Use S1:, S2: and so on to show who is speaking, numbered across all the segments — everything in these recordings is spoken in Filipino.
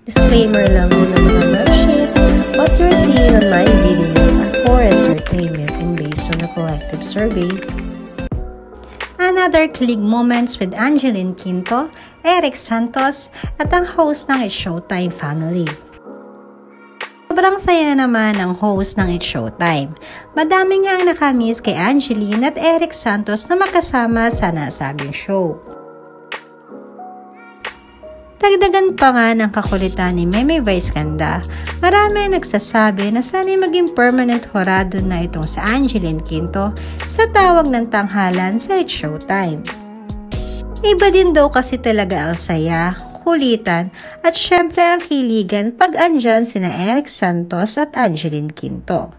S1: Disclaimer lang din ng mga memshies, what you're seeing on my video are for entertainment and based on a collective survey. Another kilig moments with Angeline Quinto, Eric Santos, at ang host ng It's Showtime family. Sobrang saya naman ang host ng It's Showtime. Madami nga ang nakamiss kay Angeline at Eric Santos na makasama sa nasabing show. Dagdagan pa nga ng kakulitan ni Meme Vice Ganda, marami ang nagsasabi na sana'y maging permanent horado na itong si Angeline Quinto sa tawag ng tanghalan sa It's Showtime. Iba din daw kasi talaga ang saya, kulitan at syempre ang kiligan pag andyan sina Eric Santos at Angeline Quinto.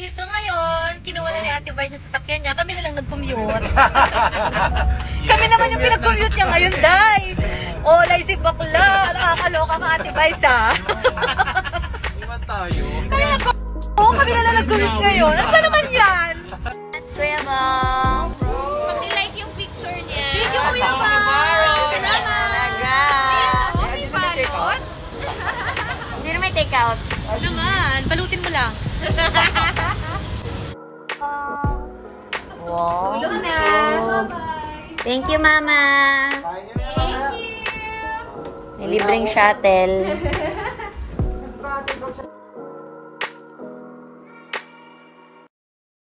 S2: So ngayon, kinuha na ni Ate Vice sa sasakyan niya, kami na lang nag-commute. Kami naman yung pinag-commute niya ngayon, Day. Oh, laisip bakla. Nakakaloka ka, Ate Vice, ha?
S3: Iwan tayo.
S2: Kami na lang nag-commute ngayon. Ano ba naman yan?
S4: Kuya Bong, paki-like yung picture niya.
S2: Thank you, Kuya Bong.
S4: Talaga. May palot? Sino may take out?
S2: Naman, balutin mo lang.
S4: Wow.
S2: Tulog na.
S4: Thank you, Mama.
S2: Thank you.
S4: May libreng shuttle.